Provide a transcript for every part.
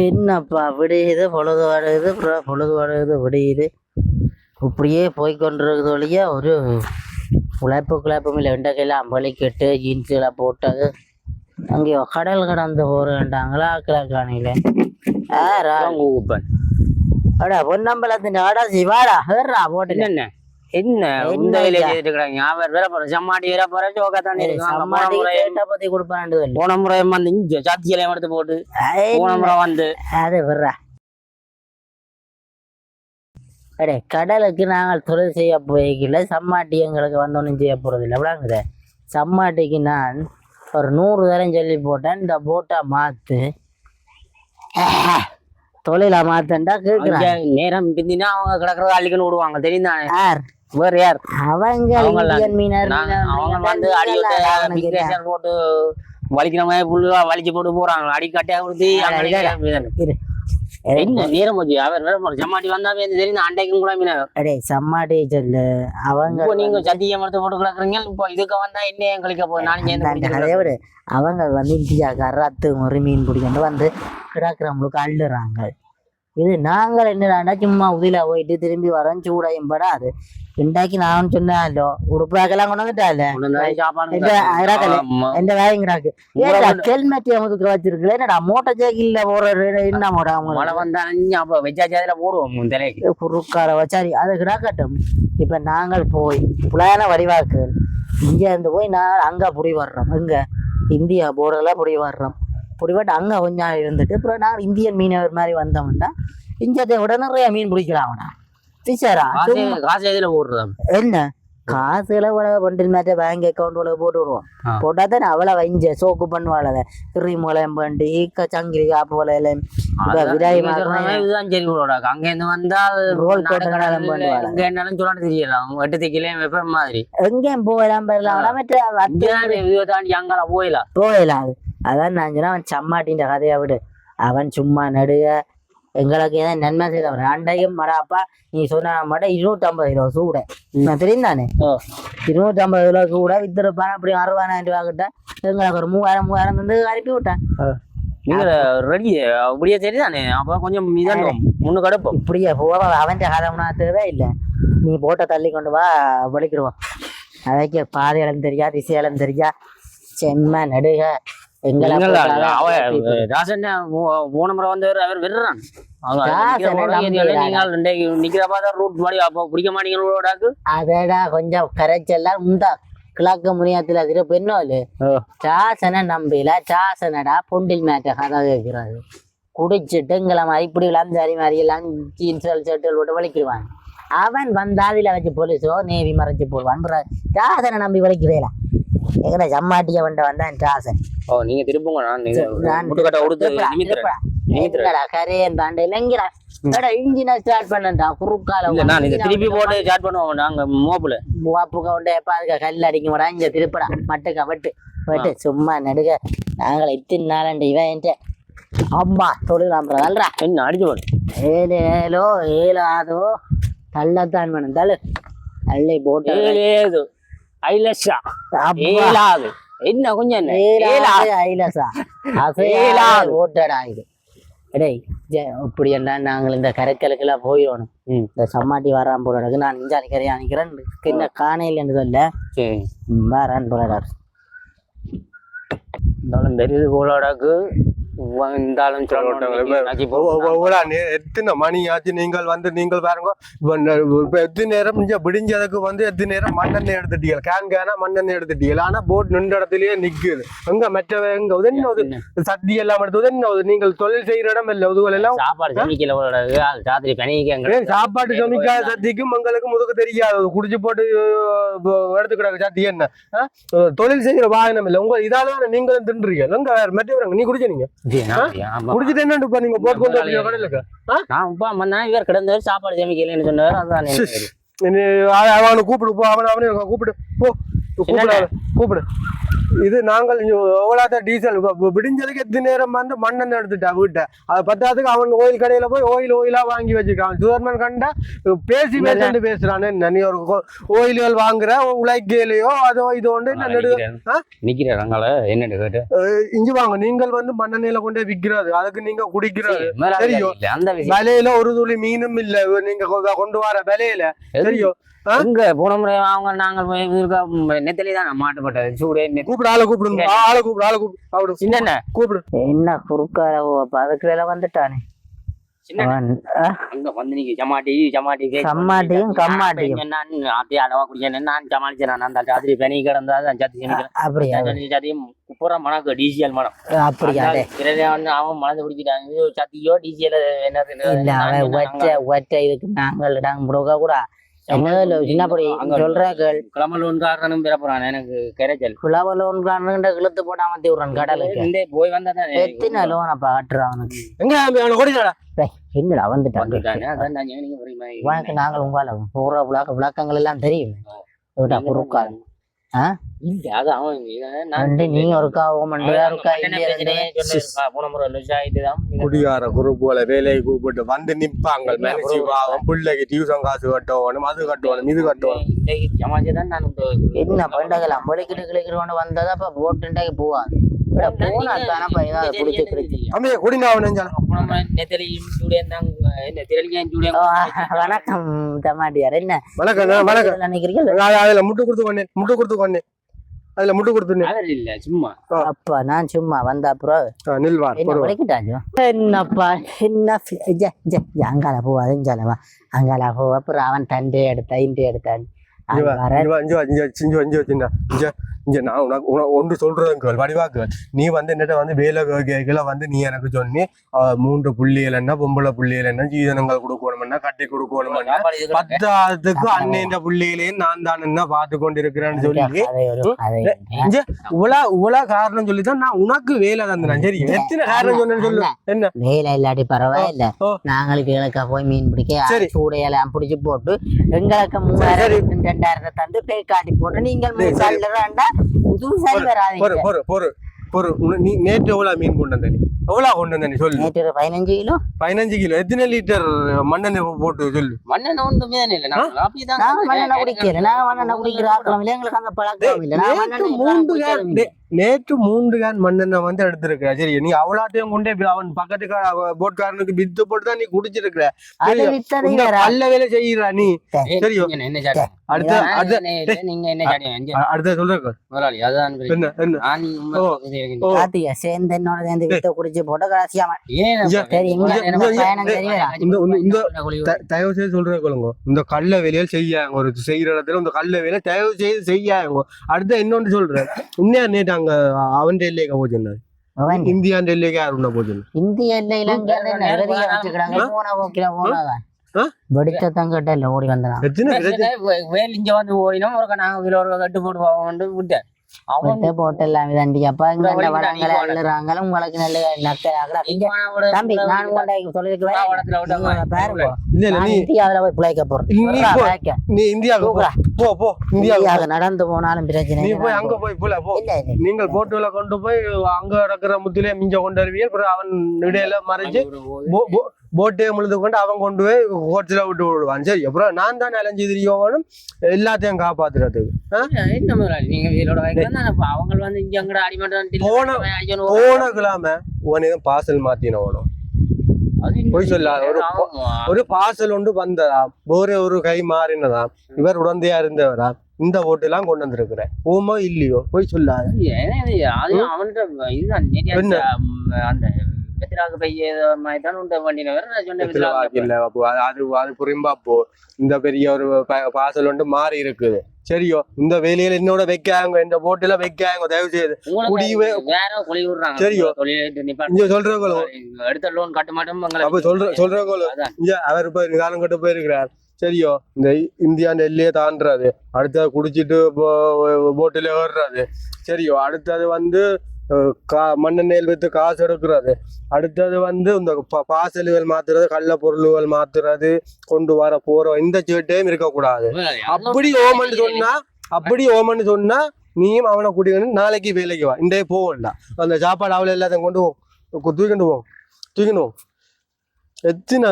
என்னப்பா விடியுது, பொழுது வாடுது, பொழுது வாடுது விடியுது. இப்படியே போய்கொண்டிருக்கிறது வழியா ஒரு குழப்பம் இல்லை. வெண்டைக்கையெல்லாம் வலிக்கட்டு ஜீன்ஸெல்லாம் போட்டது அங்கேயோ கடல் கடந்து போறேன்ட்டாங்களா கிழக்கானில அடா பொன்னம்பலத்தின் அடா சிவாடா ஹேர்ரா போட்டு என்ன என்ன உண்மையிலே செய்திருக்கிறாங்க. அவர் வேற போற சம்மாட்டி வேற போற சோகத்தானே பத்தி கொடுப்பாண்டு போன முறை வந்து இங்க சாத்தியெல்லாம் எடுத்து போட்டு போன முறை வந்து அது வர்றா. அடே கடலுக்கு நாங்கள் தொழில் செய்ய போய்க்கல, சம்மாட்டி எங்களுக்கு வந்தோன்னும் செய்ய போறது இல்லை. அப்படிங்குத சம்மாட்டிக்கு நான் ஒரு 100 தரம் சொல்லி போட்டேன், இந்த போட்டை மாத்து தொழில மாத்தண்டா கேக்குறாங்க. நேரம் பிந்தினா அவங்க கிடக்குறத அள்ளிக்கன்னு விடுவாங்க. தெரியுதானே யார் வேற யார் அவங்க வந்து அடி போட்டு வலிக்கிற மாதிரி புல்லா வலிச்சு போட்டு போறாங்க. அடி கட்டையா கொடுத்து என்ன நேரம் போச்சு. அவர் வேற சம்மாட்டி வந்தாவே தெரியும் அண்டைக்கும் கூட மீன அடே சம்மாட்டி சொல்லு. அவங்க நீங்க சத்தியம் எடுத்து போட்டு கிடக்குறீங்க. இப்போ இதுக்கு வந்தா என்ன கழிக்க போகுது. நானும் அதே விட அவங்க வந்து இந்தியாவுக்கு ரத்து ஒரு மீன் பிடிக்கிட்டு வந்து கிடக்குறவங்களுக்கு அள்ளுறாங்க. இது நாங்கள் என்னடாண்டா சும்மா உதில போயிட்டு திரும்பி வரோம், சூடாயும் படாது. இண்டாக்கி நான் சொன்னாலோ உடுப்பாக்கெல்லாம் கொண்டு வந்துட்டால எந்த வேலைங்கிறாக்கு ஹெல்மெட் அமுதுக்கு வச்சிருக்கல. என்னடா மோட்டர் சைக்கிள்ல போற என்ன மோட மழை வந்தா வெச்சாச்சாதில போடுவோம் தலைக்கு குறுக்கால வச்சாரி அது கிடக்கட்டும். இப்ப நாங்கள் போய் புலான வடிவாக்கு இங்க இருந்து போய் நான் அங்க புடி வர்றோம். இங்க இந்தியா போர்டெல்லாம் புடி வர்றோம். புடிவாட்டு அங்க கொஞ்சம் இருந்துட்டு அப்புறம் நான் இந்தியன் மீனவர் மாதிரி வந்தோம்னா இஞ்சத்தை விட நிறைய மீன் பிடிக்கலாம்டா. என்ன காசுல பண்டில் மேட்ட பேங்க் அக்கௌண்ட் போட்டு விடுவோம். போட்டா தானே அவளை வைஞ்ச சோக்கு பண்ணுவாள். கிரி மூலம் பண்ணி சங்கிரி காப்பு போல அங்கிருந்து வந்தால் எங்கேயும் போயலாம் போயலாம். அதான் நான் சொன்னா அவன் சம்மாட்டின்ற கதையை விடு. அவன் சும்மா நடுக எங்களுக்கு ஏதாவது நன்மை செய்தவன் அண்டையும் மடாப்பா நீ சொன்ன மட்டும் 250 கிலோ சூட நான் தெரியும் தானே. 250 கிலோ சூட வித்துருப்பான். அப்படி 60,000 ரூபா கிட்ட எங்களுக்கு ஒரு 3000 வந்து அனுப்பி விட்டான். நீங்க ரெடி அப்படியே தெரியுதானே. அப்ப கொஞ்சம் முன்னு கிடப்போம் இப்படியே போவ அவன் கதை தேவை இல்லை. நீ போட்ட தள்ளி கொண்டு வா வலிக்கிடுவோம். அதைக்கு பாதையிலும் தெரியா திசையிலும் தெரியா செம்ம நடுக போன முறை வந்து அவர் வெறுறான். அதடா கொஞ்சம் கரைச்செல்லாம் உண்டா கிழக்கு முனியத்துல அதிர பெண்ணோலு சாசனை நம்பில சாசனடா பொண்டில் மேட்ட கதை கேட்கிறாரு. குடிச்சிட்டு எங்களை மாதிரி இப்படி விளாந்தாரி மாதிரி எல்லாம் ஜீன்ஸ் ஷர்ட்டுகள் போட்டு வலிக்கிடுவான். அவன் வந்தாதில வச்சு போலீஸோ நேவி மறைச்சு போடுவான். சாசனை நம்பி வலிக்கிறேல எங்கடா ஜம்மாட்டிய வந்தான் சாசன். நீங்க திருப்புங்க கரையன் தாண்ட இல்லைங்கிறா இன்ஜினை ஸ்டார்ட் பண்ணா குறுக்கால திருப்பி போட்டு ஸ்டார்ட் பண்ணுவோம். நாங்க மோப்புல மோப்புக்க உண்டு எப்ப அதுக்கு கல் அடிக்க விடா இங்க திருப்படா மட்டுக்கா வெட்டு வெட்டு சும்மா நடுக. நாங்களை இத்தனை நாளண்ட இவன் அம்மா தொழில் நல்றா என்ன அடிச்சு போடு 7 7 தள்ளத்தான் வேணும் தள்ளு அள்ளி போட்டு என்ன கொஞ்சம் ஓட்டடா இது. இடே இப்படி என்ன நாங்கள் இந்த கரைக்கலுக்கெல்லாம் போயிடணும். இந்த சம்மாட்டி வரான் போறதுக்கு நான் இஞ்சாலி கரையை அணிக்கிறேன். என்ன காணையில் என்று சொல்ல வரான் போறாரு தெரியுது போலாடாக்கு எத்தனை மணி ஆச்சு நீங்கள் வந்து நீங்கள் பாருங்க. இப்ப எத்தனை நேரம் விடிஞ்சதுக்கு வந்து எத்தனை நேரம் மண்ணெண்ணெய் எடுத்துட்டீங்க. கேனா மண்ணெண்ணெய் எடுத்துட்டீங்க. ஆனா போட் நின்ற இடத்துலயே நிக்குது. எங்க மெச்ச எங்க உதவி சட்டி எல்லாம் எடுத்து உதவி நீங்கள் தொழில் செய்யற இடம் இல்ல உதுகள் எல்லாம் சாப்பாடு சமைக்காத சத்திக்கும் எங்களுக்கு முதுகு தெரியாது. குடிச்சு போட்டு எடுத்துக்கிடாங்க சட்டி என்ன தொழில் செய்யற வாகனம் இல்ல. உங்க இதால நீங்களும் தின்றீங்க. எங்க மெச்ச நீ குடிச்ச நீங்க குடிச்சிட்டு என்ன நீங்க போட் கொண்டு வரீங்க கடையிலுக்கு. இவர் கிடந்தவர் சாப்பாடு சமைக்கலன்னு சொன்னவர். அவனை கூப்பிடு போ. அவனை கூப்பிடு போ. கூப்பிடு இது நாங்கள் எவ்வளோ டீசல் விடிஞ்சதுக்கு எத்தனை நேரம் வந்து மண்ணெண்ணெய் எடுத்துட்டா வீட்டை அதை பத்தாதுக்கு அவன் ஓயில் கடையில போய் ஓயிலா வாங்கி வச்சுக்கான் சுதர்மன் கண்டா பேசி பேசிட்டு பேசுறானே நீ ஒரு ஓயில்கள் வாங்குற உழைக்கையிலையோ அதோ இது ஒன்று என்ன கேட்டு இஞ்சி வாங்க நீங்கள் வந்து மண்ணெண்ணெயில கொண்டே விற்கிறது அதுக்கு நீங்க குடிக்கிறது தெரியும் விலையில ஒரு துளி மீனும் இல்ல நீங்க கொண்டு வர விலையில தெரியும் இங்க போன முறை அவங்க நாங்கள் நெத்தலிதான் மாட்டுப்பட்டது சூடு கூப்பிடு ஆளை கூப்பிடு சின்ன கூப்பிடு என்ன குறுக்கால அதுக்குள்ள வந்துட்டானே அங்க வந்து நீங்க ஜமாட்டி சம்மாட்டியும் கம்மாட்டியும் நான் அப்படியே அளவா குடிச்சேன் நான் சமாளிச்சேன் அந்த ராத்திரி பனி கிடந்தா சத்தி அப்படியா சத்தியும் பூரா மனக்கு டிசிஎல் மனம் அப்படியா அவன் மனதை குடிச்சிட்டாங்க சத்தியோ டிசிஎல் இல்ல அவன் ஒற்ற இதுக்கு நாங்கள் முடுக்க கூட என்ன சின்னப்படி சொல்றாக்கள் குளமலோன் காரணம் பிறப்புறான் எனக்கு கிடைச்சல் குளமலோன் காரணம் இழுத்து போட்டு அமர்த்தி விடுறான் கடலுக்கு போய் வந்தா எத்தனை லோன் அப்ப ஆட்டுறான் அவனுக்கு எங்க என்னடா வந்துட்டான் உனக்கு நாங்கள் உங்களால பூரா விளக்கங்கள் எல்லாம் தெரியும் குறுக்கால் நீங்க ஒருக்கா குடிகார குரூப்புல வேலையை கூப்பிட்டு வந்து நிப்பாங்க பிள்ளைக்கு டியூஷன் காசு கட்டணும் அது கட்டணும் இது கட்டணும் என்ன பண்டகலாம் பொழிக்கிட்டு கிளிக்கிறோன்னு வந்ததா அப்ப போட்டுண்டாக்கி போவாது வணக்கம் தமாட்டியார் என்ன முட்டு கொடுத்து அதுல முட்டு கொடுத்து இல்ல சும்மா அப்பா நான் சும்மா வந்த அப்புறம் என்னப்பா என்ன அங்கால போவா அதுஞ்சாலவா அங்கால போவா அப்புறம் அவன் தண்டே எடுத்தான் இங்க நான் உனக்கு ஒன்று சொல்றதுங்க வடிவாக்கு நீ வந்து என்னட்ட வந்து வேலை கேட்கல வந்து நீ எனக்கு சொன்னி 3 புள்ளிகள் என்ன பொம்பளை புள்ளிகள் என்ன ஜீதனங்கள் கொடுக்கணும்னா கட்டி கொடுக்கணும்னா 10க்கு அண்ணன் புள்ளிகளையும் நான் தான் என்ன பார்த்து கொண்டிருக்கிறேன்னு சொல்லி இவ்வளவு காரணம் சொல்லிதான் நான் உனக்கு வேலை தந்தேன் சரி எத்தனை காரணம் சொன்னேன்னு சொல்லு என்ன வேலை இல்லாட்டி பரவாயில்ல நாங்களுக்கு கிழக்கா போய் மீன் பிடிக்க சூடையெல்லாம் பிடிச்சி போட்டு எங்களுக்கு 3000 தந்து பே காட்டி போட்டு நீங்கள் நீ நேற்று எவ்வளவு மீன் கொண்டு வந்த நீ எவ்வளவு கொண்டு வந்த நீ சொல்லு 15 கிலோ எத்தனை லிட்டர் மண்ணெண்ணெய் போட்டு சொல்லு மண்ணெண்ணெய் ஒன்றுமே இல்லை நேற்று 3 கேன் மண்ணெண்ணெய் வந்து எடுத்திருக்க சரி நீ அவ்வளோத்தையும் கொண்டே அவன் பக்கத்துக்கு போட்காரனுக்கு வித்து போட்டு தான் நீ குடிச்சிருக்கிற நல்ல வேலை செய்யறா நீ தெரியும் அடுத்த சொல்ற தயவு செய்து சொல்றேன் இந்த கள்ள வேலையில் செய்யாங்க ஒரு செய்யற இடத்துல இந்த கள்ள வேலை தயவு செய்து செய்யாங்க அடுத்த இன்னொன்று சொல்றேன் உண்மையா நேற்று அங்க அவன் எல்லைக்கு போச்சுன்னாரு இந்தியா எல்லைக்கு யாரு உண்டா போச்சு இந்திய எல்லையில வெடிச்சத்தங்கிட்ட இல்ல ஓடி வந்தான் இங்க வந்து போயினோம் ஒரு நாங்க கட்டு போட்டு போவோம் விட்டேன் போட்டெல்லாம் தண்டி அப்ப இங்க வடங்களை அள்ளுறாங்க உங்களுக்கு நல்ல நக்கலாக தம்பி நான் பாருங்க இந்தியாவில போய் பிழைக்க போறேன் நீ இந்தியாவுக்கு நடந்து போனாலும் பிரச்சனை அங்க போய் நீங்கள் போட்டுல கொண்டு போய் அங்க இருக்கிற முத்திலே மிஞ்ச கொண்டு வருவீங்க அவன் இடையில மறைச்சு போட்டையை முழுது கொண்டு அவன் கொண்டு போய் கோட்சில விட்டு விடுவான் சரி அப்புறம் நான் தான் அலைஞ்சு திரியோனும் எல்லாத்தையும் காப்பாத்துறதுக்கு போன கிழமை உனக்கு பார்சல் மாத்தினவனும் போய் சொல்லாத ஒரு பார்சல் ஒன்று வந்ததா ஒரு கை மாறினதா இவர் உடந்தையா இருந்தவரா இந்த ஓட்டு எல்லாம் கொண்டு வந்திருக்கிற ஓமோ இல்லையோ போய் சொல்லாத இந்த பெரிய ஒரு பாசல் வந்து மாறி இருக்குது சரியோ இந்த வேலையில என்னோட வைக்காங்க இந்த போட்டுல வைக்காங்க தயவு செய்து சரியோ இங்க சொல்றவங்க அவர் போய் நிதானம் கட்டு போயிருக்கிறார் சரியோ இந்த இந்தியாண்ட எல்லையே தாண்டுறாது அடுத்தது குடிச்சிட்டு போட்டில ஏறுறாது சரியோ அடுத்தது வந்து மண்ணெண்ணெயில் வைத்து காசு எடுக்கிறது அடுத்தது வந்து இந்த பாசல்கள் மாத்துறது கள்ள பொருள்கள் மாத்துறது கொண்டு வர போறோம் இந்த சேட்டையும் இருக்கக்கூடாது அப்படி ஓமன்னு சொன்னா அப்படி ஓமன்னு சொன்னா நீயும் அவனை கூட்டிக்கணும் நாளைக்கு வேலைக்கு வா இன்றைய போக வேண்டாம் அந்த சாப்பாடு அவளை எல்லாத்தையும் தூக்கிட்டு போவோம்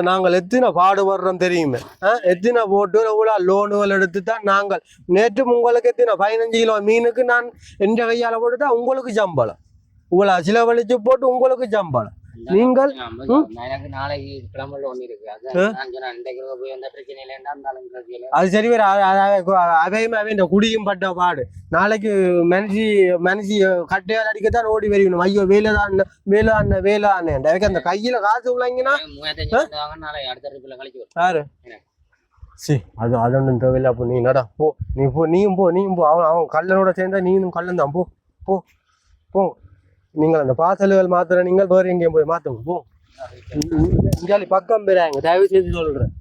நாங்கள் எத்தனை பாடுபடுறோம் தெரியுமே எத்தனை போட்டு எவ்வளோ லோனுகள் எடுத்து தான் நாங்கள் நேற்று உங்களுக்கு எத்தனை 15 கிலோ மீனுக்கு நான் எந்த கையால் போட்டுட்டா உங்களுக்கு சம்பளம் இவ்வளோ செலவழிச்சு போட்டு உங்களுக்கு சம்பளம் நீங்கள் எனக்கு நாளைக்கு கிளம்பல ஒண்ணு இருக்கு நான் சொன்னேன் இன்றைக்கு போய் எந்த பிரச்சனையில இருந்தாலும் அது சரி வேற அவையுமே இந்த குடியும் பட்ட பாடு நாளைக்கு மனுஷி கட்டையால் அடிக்கத்தான் ஓடி வரணும் ஐயோ வேலை அந்த கையில காசு உள்ளங்கன்னா நாளைக்கு அடுத்த ட்ரிப்ல கழிச்சு யாரு சரி அது ஒன்றும் தேவையில்லை அப்போ நீ நடா போ நீயும் போ அவன் கல்லனோட சேர்ந்தா நீனும் கல்லன் தான் போ நீங்கள் அந்த பாசல்கள் மாத்திர நீங்கள் வேறு எங்கேயும் போய் மாற்றுங்க போ இங்காலி பக்கம் பெறாங்க தயவு செய்து சொல்கிறேன்